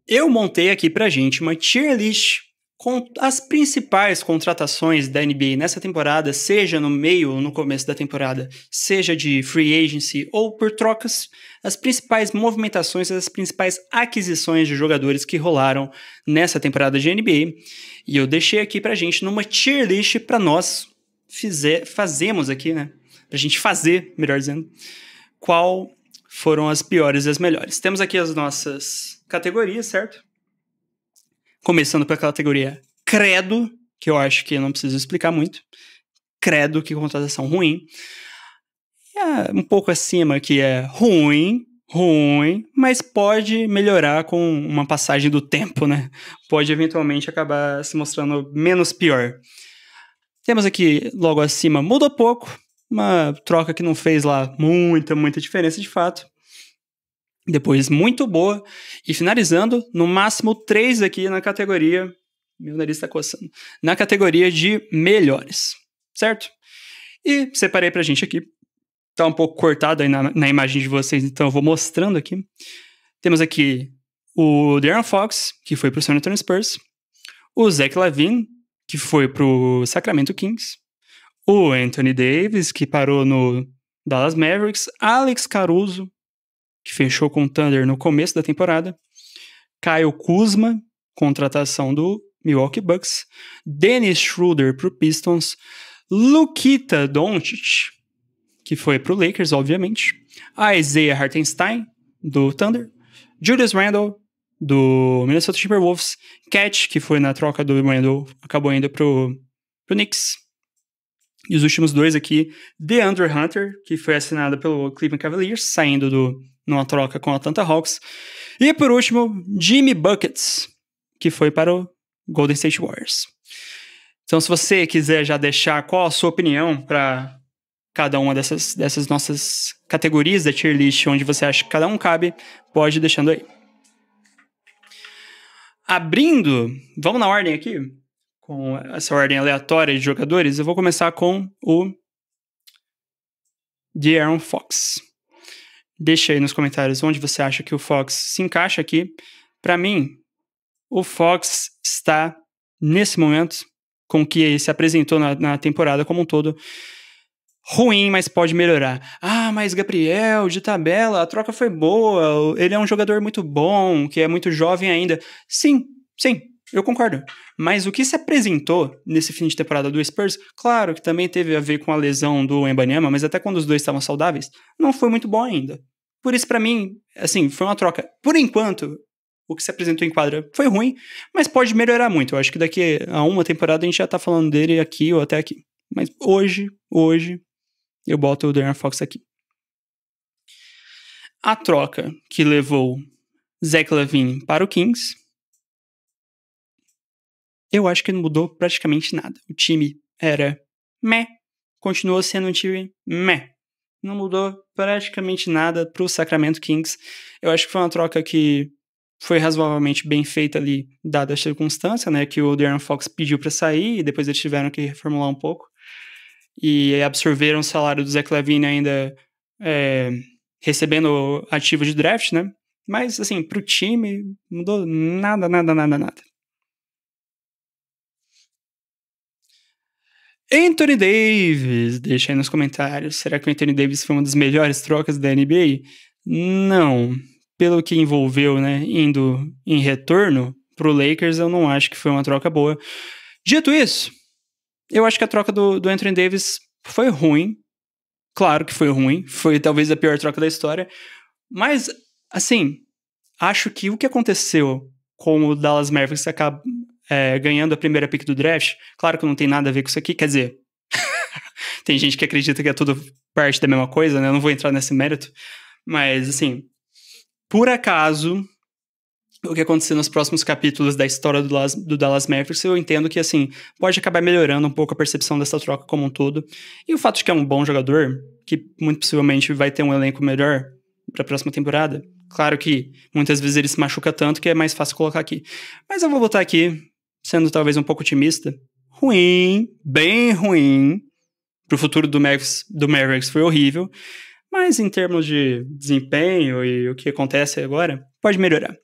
Eu montei aqui pra gente uma tier list com as principais contratações da NBA nessa temporada, seja no meio ou no começo da temporada, seja de free agency ou por trocas, as principais movimentações, as principais aquisições de jogadores que rolaram nessa temporada de NBA. E eu deixei aqui pra gente numa tier list pra nós fazemos aqui, né? Pra gente fazer, melhor dizendo, qual foram as piores e as melhores. Temos aqui as nossas categorias, certo? Começando pela categoria Credo, que eu acho que eu não preciso explicar muito. Credo, que contratação ruim. É um pouco acima, que é ruim, mas pode melhorar com uma passagem do tempo, né? Pode eventualmente acabar se mostrando menos pior. Temos aqui, logo acima, mudou pouco. Uma troca que não fez lá muita diferença de fato. Depois, muito boa. E finalizando, no máximo 3 aqui na categoria... Meu nariz tá coçando. Na categoria de melhores. Certo? E separei pra gente aqui. Tá um pouco cortado aí na imagem de vocês, então eu vou mostrando aqui. Temos aqui o De'Aaron Fox, que foi pro San Antonio Spurs. O Zach LaVine, que foi pro Sacramento Kings. O Anthony Davis, que parou no Dallas Mavericks. Alex Caruso, que fechou com o Thunder no começo da temporada. Kyle Kuzma, contratação do Milwaukee Bucks. Dennis Schroeder pro Pistons. Luka Doncic, que foi pro Lakers, obviamente. Isaiah Hartenstein, do Thunder. Julius Randle, do Minnesota Timberwolves. Cat, que foi na troca do Randle, acabou indo pro Knicks. E os últimos 2 aqui, DeAndre Hunter, que foi assinado pelo Cleveland Cavaliers, saindo numa troca com a Atlanta Hawks. E por último, Jimmy Buckets, que foi para o Golden State Warriors. Então, se você quiser já deixar qual a sua opinião para cada uma dessas nossas categorias da tier list, onde você acha que cada um cabe, pode ir deixando aí. Abrindo, vamos na ordem aqui, com essa ordem aleatória de jogadores, eu vou começar com o De'Aaron Fox. Deixa aí nos comentários onde você acha que o Fox se encaixa aqui. Para mim, o Fox está, nesse momento, com o que se apresentou na temporada como um todo, ruim, mas pode melhorar. Ah, mas Gabriel, de tabela, a troca foi boa, ele é um jogador muito bom, que é muito jovem ainda. Sim, eu concordo. Mas o que se apresentou nesse fim de temporada do Spurs, claro que também teve a ver com a lesão do Wembanyama, mas até quando os dois estavam saudáveis, não foi muito bom ainda. Por isso, pra mim, assim, foi uma troca. Por enquanto, o que se apresentou em quadra foi ruim, mas pode melhorar muito. Eu acho que daqui a uma temporada a gente já tá falando dele aqui ou até aqui. Mas hoje, eu boto o De'Aaron Fox aqui. A troca que levou Zach LaVine para o Kings, eu acho que não mudou praticamente nada. O time era meh, continuou sendo um time meh. Não mudou praticamente nada pro Sacramento Kings. Eu acho que foi uma troca que foi razoavelmente bem feita ali, dada a circunstância, né, que o De'Aaron Fox pediu para sair e depois eles tiveram que reformular um pouco. E absorveram o salário do Zach LaVine ainda recebendo ativo de draft, né? Mas, assim, pro time, mudou nada. Anthony Davis, deixa aí nos comentários. Será que o Anthony Davis foi uma das melhores trocas da NBA? Não. Pelo que envolveu, né, indo em retorno pro Lakers, eu não acho que foi uma troca boa. Dito isso, eu acho que a troca do Anthony Davis foi ruim. Claro que foi ruim. Foi talvez a pior troca da história. Mas, assim, acho que o que aconteceu com o Dallas Mavericks acaba ganhando a primeira pick do draft, claro que não tem nada a ver com isso aqui, quer dizer, tem gente que acredita que é tudo parte da mesma coisa, né? Eu não vou entrar nesse mérito. Mas, assim, por acaso, o que aconteceu nos próximos capítulos da história do Dallas Mavericks, eu entendo que, assim, pode acabar melhorando um pouco a percepção dessa troca como um todo. E o fato de que é um bom jogador, que muito possivelmente vai ter um elenco melhor para a próxima temporada, claro que muitas vezes ele se machuca tanto que é mais fácil colocar aqui. Mas eu vou botar aqui, sendo talvez um pouco otimista, ruim, bem ruim. Pro futuro do Mavericks foi horrível. Mas em termos de desempenho e o que acontece agora, pode melhorar.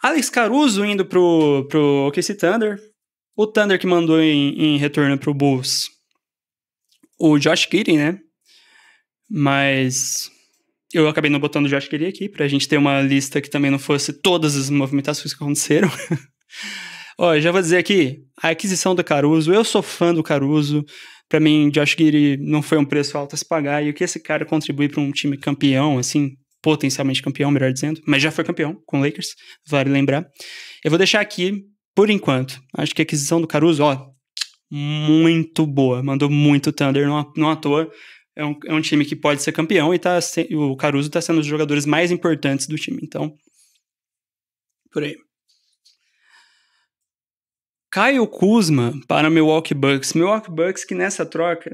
Alex Caruso indo pro OKC Thunder. O Thunder que mandou em retorno pro Bulls o Josh Giddey, né? Mas eu acabei não botando o Josh Giddey aqui, pra gente ter uma lista que também não fosse todas as movimentações que aconteceram. Ó, já vou dizer aqui, a aquisição do Caruso, eu sou fã do Caruso. Pra mim, Josh Giddey não foi um preço alto a se pagar. E o que esse cara contribui pra um time campeão, assim, potencialmente campeão, melhor dizendo, mas já foi campeão com o Lakers, vale lembrar. Eu vou deixar aqui, por enquanto, acho que a aquisição do Caruso, ó, muito boa, mandou muito Thunder, não à toa. É um time que pode ser campeão e o Caruso tá sendo um dos jogadores mais importantes do time, então, por aí. Kyle Kuzma para o Milwaukee Bucks. Milwaukee Bucks que nessa troca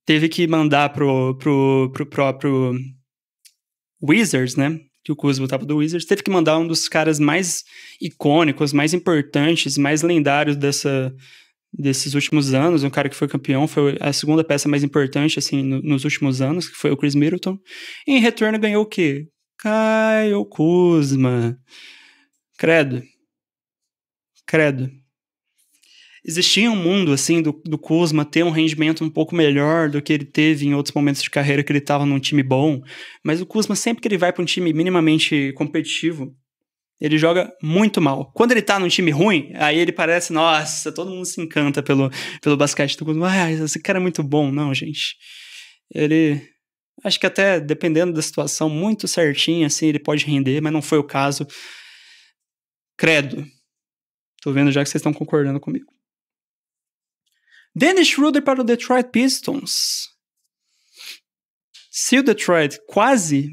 teve que mandar pro próprio Wizards, né? Que o Kuzma tava do Wizards. Teve que mandar um dos caras mais icônicos, mais importantes, mais lendários desses últimos anos. Um cara que foi campeão, foi a segunda peça mais importante, assim, nos últimos anos, que foi o Chris Middleton. E em retorno ganhou o quê? Kyle Kuzma. Credo. Existia um mundo, assim, do Kuzma ter um rendimento um pouco melhor do que ele teve em outros momentos de carreira que ele estava num time bom, mas o Kuzma, sempre que ele vai para um time minimamente competitivo, ele joga muito mal. Quando ele tá num time ruim, aí ele parece, nossa, todo mundo se encanta pelo basquete do Kuzma. Ah, esse cara é muito bom. Não, gente. Ele... Acho que até, dependendo da situação, muito certinho, assim, ele pode render, mas não foi o caso. Credo. Tô vendo já que vocês estão concordando comigo. Dennis Schroeder para o Detroit Pistons. Se o Detroit quase,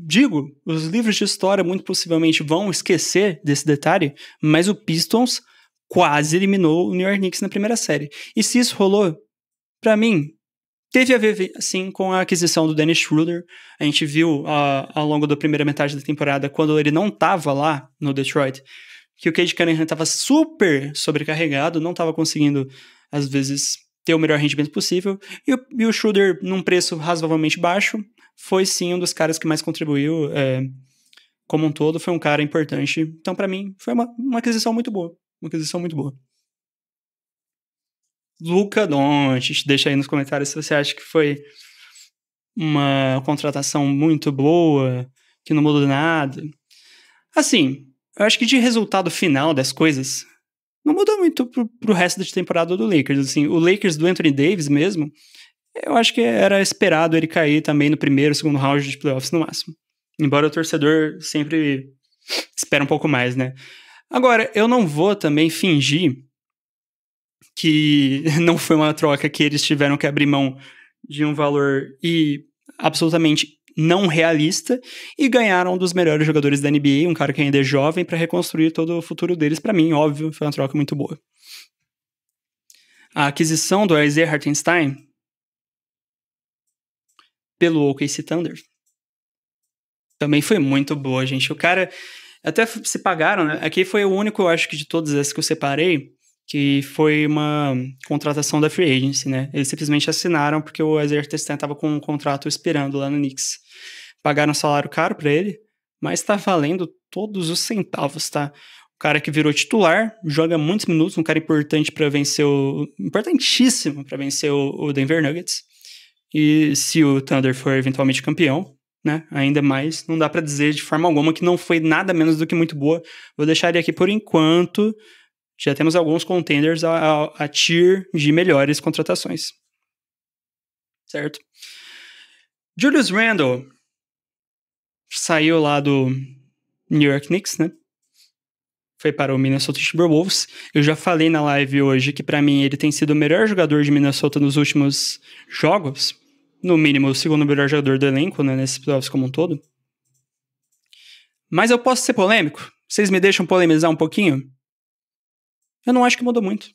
digo, os livros de história muito possivelmente vão esquecer desse detalhe, mas o Pistons quase eliminou o New York Knicks na primeira série. E se isso rolou, pra mim, teve a ver, sim, com a aquisição do Dennis Schroeder. A gente viu ao longo da primeira metade da temporada, quando ele não tava lá no Detroit, que o Cade Cunningham tava super sobrecarregado, não tava conseguindo às vezes ter o melhor rendimento possível, e o Schroeder, num preço razoavelmente baixo, foi sim um dos caras que mais contribuiu como um todo, foi um cara importante. Então, pra mim, foi uma aquisição muito boa. Uma aquisição muito boa. Luka Doncic, deixa aí nos comentários se você acha que foi uma contratação muito boa, que não mudou nada. Assim, eu acho que de resultado final das coisas, não mudou muito pro resto da temporada do Lakers. Assim, o Lakers do Anthony Davis mesmo, eu acho que era esperado ele cair também no primeiro, segundo round de playoffs no máximo. Embora o torcedor sempre espera um pouco mais, né? Agora, eu não vou também fingir que não foi uma troca que eles tiveram que abrir mão de um valor absolutamente não realista e ganharam um dos melhores jogadores da NBA, um cara que ainda é jovem, para reconstruir todo o futuro deles. Para mim, óbvio, foi uma troca muito boa. A aquisição do Isaiah Hartenstein pelo OKC Thunder também foi muito boa, gente. O cara até se pagaram, né? Aqui foi o único, eu acho que de todas essas que eu separei, que foi uma contratação da Free Agency, né? Eles simplesmente assinaram porque o Isaiah Hartenstein estava com um contrato esperando lá no Knicks. Pagaram um salário caro para ele, mas tá valendo todos os centavos, tá? O cara que virou titular, joga muitos minutos, um cara importante para vencer importantíssimo para vencer o Denver Nuggets. E se o Thunder for eventualmente campeão, né? Ainda mais, não dá para dizer de forma alguma que não foi nada menos do que muito boa. Vou deixar ele aqui por enquanto. Já temos alguns contenders a tier de melhores contratações. Certo? Julius Randle saiu lá do New York Knicks, né? Foi para o Minnesota Timberwolves. Eu já falei na live hoje que para mim ele tem sido o melhor jogador de Minnesota nos últimos jogos. No mínimo, o segundo melhor jogador do elenco, né? Nesses playoffs como um todo. Mas eu posso ser polêmico? Vocês me deixam polemizar um pouquinho? Eu não acho que mudou muito.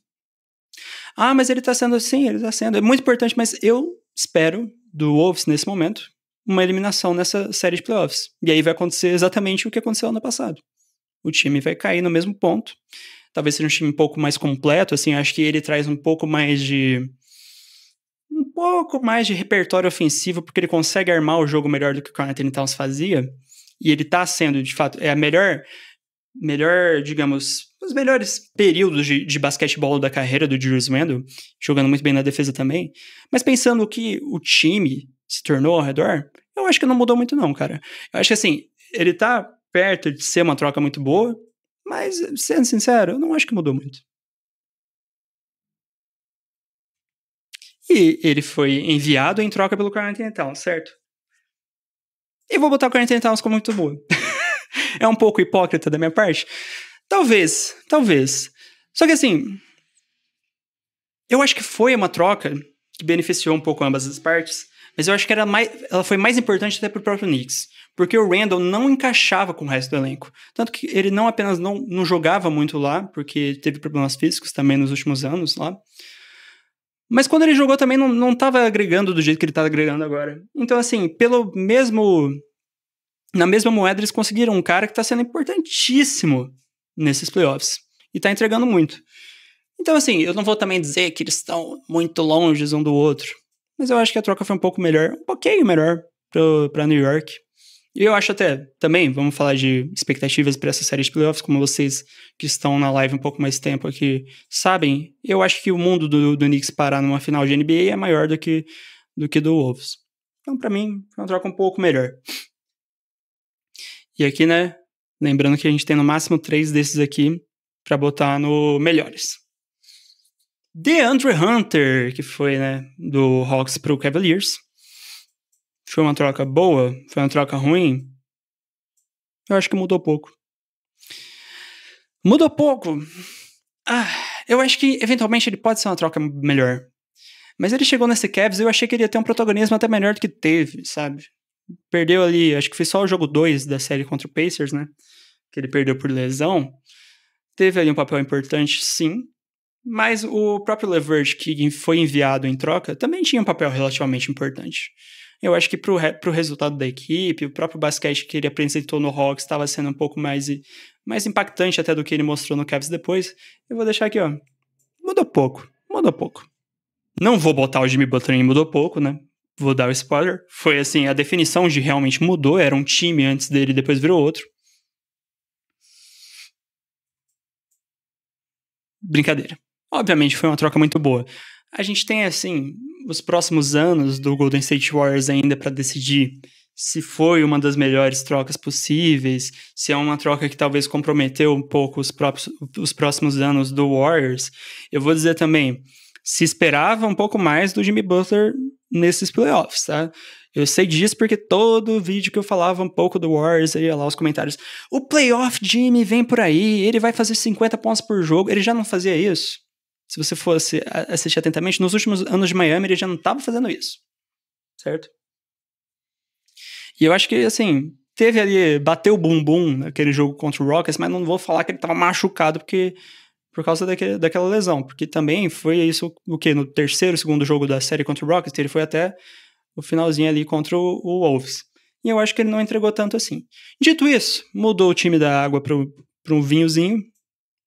Ah, mas ele tá sendo assim, ele tá sendo. É muito importante, mas eu espero do Wolves nesse momento uma eliminação nessa série de playoffs. E aí vai acontecer exatamente o que aconteceu ano passado. O time vai cair no mesmo ponto. Talvez seja um time um pouco mais completo, assim, acho que ele traz um pouco mais de repertório ofensivo, porque ele consegue armar o jogo melhor do que o Karl Anthony Towns fazia. E ele tá sendo, de fato, é a melhor digamos, os melhores períodos de basquetebol da carreira do Julius Randle, jogando muito bem na defesa também. Mas pensando o que o time se tornou ao redor, eu acho que não mudou muito não, cara. Eu acho que assim, ele tá perto de ser uma troca muito boa, mas, sendo sincero, eu não acho que mudou muito. E ele foi enviado em troca pelo Karl Anthony Towns, certo? E vou botar o Karl Anthony Towns como muito boa. É um pouco hipócrita da minha parte? Talvez. Só que assim, eu acho que foi uma troca que beneficiou um pouco ambas as partes, mas eu acho que ela foi mais importante até pro próprio Knicks. Porque o Randle não encaixava com o resto do elenco. Tanto que ele não apenas não jogava muito lá, porque teve problemas físicos também nos últimos anos lá. Mas quando ele jogou também não tava agregando do jeito que ele tá agregando agora. Então, assim, na mesma moeda, eles conseguiram um cara que tá sendo importantíssimo nesses playoffs. E tá entregando muito. Então, assim, eu não vou também dizer que eles estão muito longe um do outro. Mas eu acho que a troca foi um pouquinho melhor pra New York. E eu acho até, também, vamos falar de expectativas para essa série de playoffs, como vocês que estão na live um pouco mais tempo aqui sabem, eu acho que o mundo do Knicks parar numa final de NBA é maior do que do Wolves. Então, para mim, foi uma troca um pouco melhor. E aqui, né, lembrando que a gente tem no máximo 3 desses aqui para botar no melhores. DeAndre Hunter, que foi, né, do Hawks pro Cavaliers. Foi uma troca boa? Foi uma troca ruim? Eu acho que mudou pouco. Mudou pouco? Eu acho que eventualmente ele pode ser uma troca melhor. Mas ele chegou nesse Cavs e eu achei que ele ia ter um protagonismo até melhor do que teve, sabe? Perdeu ali, acho que foi só o jogo 2 da série contra o Pacers, né? Que ele perdeu por lesão. Teve ali um papel importante, sim. Mas o próprio LeVert, que foi enviado em troca, também tinha um papel relativamente importante. Eu acho que pro resultado da equipe, o próprio basquete que ele apresentou no Hawks estava sendo um pouco mais impactante até do que ele mostrou no Cavs depois. Eu vou deixar aqui, ó. Mudou pouco. Não vou botar o Jimmy Butler em mudou pouco, né? Vou dar o spoiler. Foi assim, a definição de realmente mudou. Era um time antes dele e depois virou outro. Brincadeira. Obviamente foi uma troca muito boa. A gente tem, assim, os próximos anos do Golden State Warriors ainda para decidir se foi uma das melhores trocas possíveis, se é uma troca que talvez comprometeu um pouco os próximos anos do Warriors. Eu vou dizer também, se esperava um pouco mais do Jimmy Butler nesses playoffs, tá? Eu sei disso porque todo vídeo que eu falava um pouco do Warriors, aí ia lá os comentários, o playoff Jimmy vem por aí, ele vai fazer 50 pontos por jogo, ele já não fazia isso? Se você fosse assistir atentamente, nos últimos anos de Miami ele já não estava fazendo isso, certo? E eu acho que, assim, teve ali, bateu o bumbum naquele jogo contra o Rockets, mas não vou falar que ele estava machucado por causa daquela lesão, porque também foi isso, o quê? No segundo jogo da série contra o Rockets, ele foi até o finalzinho ali contra o Wolves. E eu acho que ele não entregou tanto assim. Dito isso, mudou o time da água para um vinhozinho,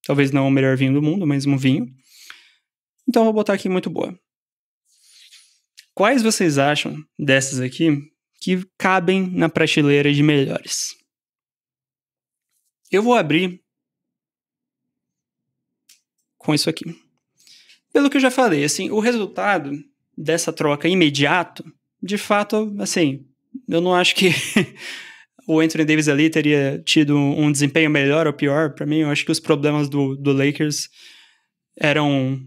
talvez não o melhor vinho do mundo, mas um vinho. Então eu vou botar aqui muito boa. Quais vocês acham dessas aqui que cabem na prateleira de melhores? Eu vou abrir com isso aqui. Pelo que eu já falei, assim, o resultado dessa troca imediato, de fato, assim, eu não acho que o Anthony Davis ali teria tido um desempenho melhor ou pior. Para mim, eu acho que os problemas do Lakers eram,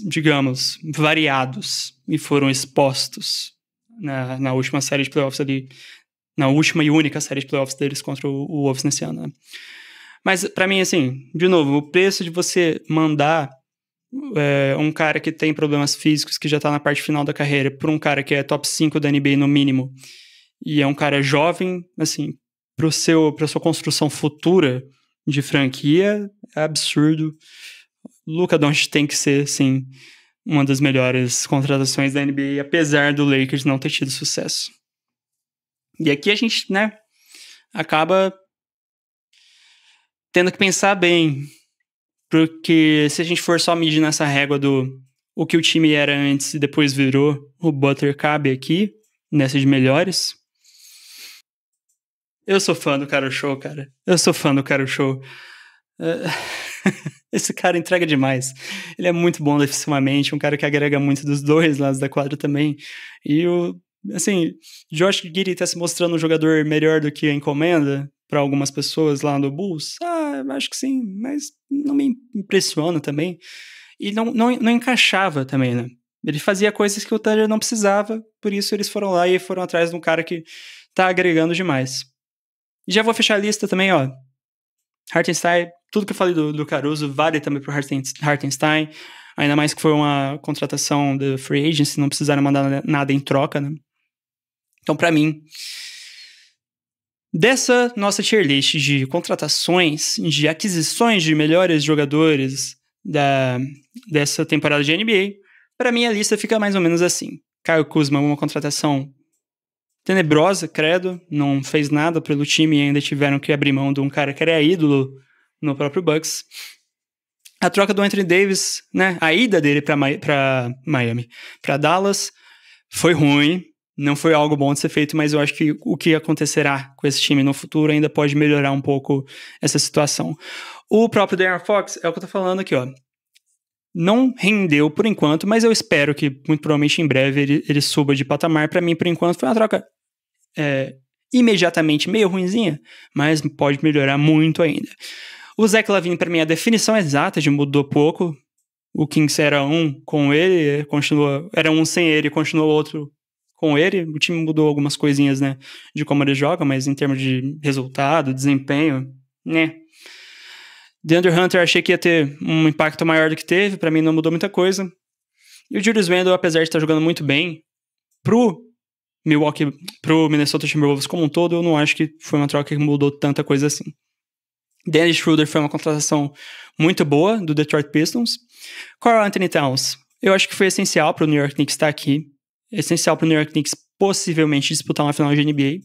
digamos, variados e foram expostos na última série de playoffs ali, na última e única série de playoffs deles contra o Wolves nesse ano, né? Mas para mim, assim, de novo, o preço de você mandar um cara que tem problemas físicos, que já tá na parte final da carreira, por um cara que é top 5 da NBA no mínimo, e é um cara jovem, assim, pra sua construção futura de franquia, é absurdo. Luka Doncic tem que ser, sim, uma das melhores contratações da NBA, apesar do Lakers não ter tido sucesso. E aqui a gente, né, acaba tendo que pensar bem, porque se a gente for só medir nessa régua do o que o time era antes e depois virou, o Butler cabe aqui, nessa de melhores. Eu sou fã do Caruso Show, cara. Eu sou fã do Caruso Show. Esse cara entrega demais. Ele é muito bom defensivamente, um cara que agrega muito dos dois lados da quadra também. E assim, Josh Giddey tá se mostrando um jogador melhor do que a encomenda para algumas pessoas lá no Bulls. Acho que sim, mas não me impressiona também. E não encaixava também, né? Ele fazia coisas que o Thunder não precisava, por isso eles foram lá e foram atrás de um cara que tá agregando demais. E já vou fechar a lista também, ó. Hartenstein, tudo que eu falei do Caruso vale também pro Hartenstein, ainda mais que foi uma contratação da Free Agency, não precisaram mandar nada em troca, né? Então, pra mim, dessa nossa tier list de contratações, de aquisições de melhores jogadores dessa temporada de NBA, pra mim a lista fica mais ou menos assim. Kyle Kuzma, uma contratação tenebrosa, credo, não fez nada pelo time e ainda tiveram que abrir mão de um cara que era ídolo no próprio Bucks. A troca do Anthony Davis, né, a ida dele pra Miami, pra Dallas, foi ruim, não foi algo bom de ser feito, mas eu acho que o que acontecerá com esse time no futuro ainda pode melhorar um pouco essa situação. O próprio De'Aaron Fox, é o que eu tô falando aqui, ó. Não rendeu por enquanto, mas eu espero que muito provavelmente em breve ele suba de patamar. Pra mim, por enquanto, foi uma troca imediatamente meio ruinzinha, mas pode melhorar muito ainda. O Zach LaVine, pra mim, é a definição exata de mudou pouco. O Kings era um com ele, era um sem ele, continuou outro com ele. O time mudou algumas coisinhas, né, de como ele joga, mas em termos de resultado, desempenho, né. DeAndre Hunter achei que ia ter um impacto maior do que teve, pra mim não mudou muita coisa. E o Julius Randle, apesar de estar jogando muito bem, pro Minnesota Timberwolves como um todo, eu não acho que foi uma troca que mudou tanta coisa assim. Dennis Schroeder foi uma contratação muito boa do Detroit Pistons. Karl-Anthony Towns, eu acho que foi essencial para o New York Knicks estar aqui. Essencial para o New York Knicks possivelmente disputar uma final de NBA.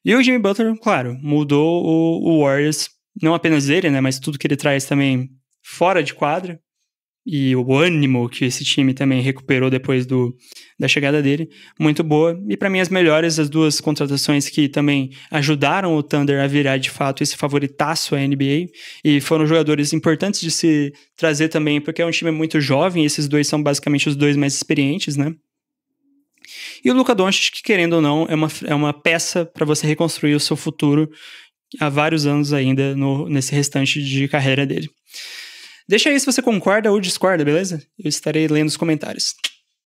E o Jimmy Butler, claro, mudou o Warriors, não apenas ele, né, mas tudo que ele traz também fora de quadra. E o ânimo que esse time também recuperou depois da chegada dele, muito boa. E para mim as melhores, as duas contratações que também ajudaram o Thunder a virar de fato esse favoritaço à NBA. E foram jogadores importantes de se trazer também, porque é um time muito jovem, e esses dois são basicamente os dois mais experientes, né? E o Luka Doncic, que querendo ou não, é uma peça para você reconstruir o seu futuro há vários anos ainda nesse restante de carreira dele. Deixa aí se você concorda ou discorda, beleza? Eu estarei lendo os comentários.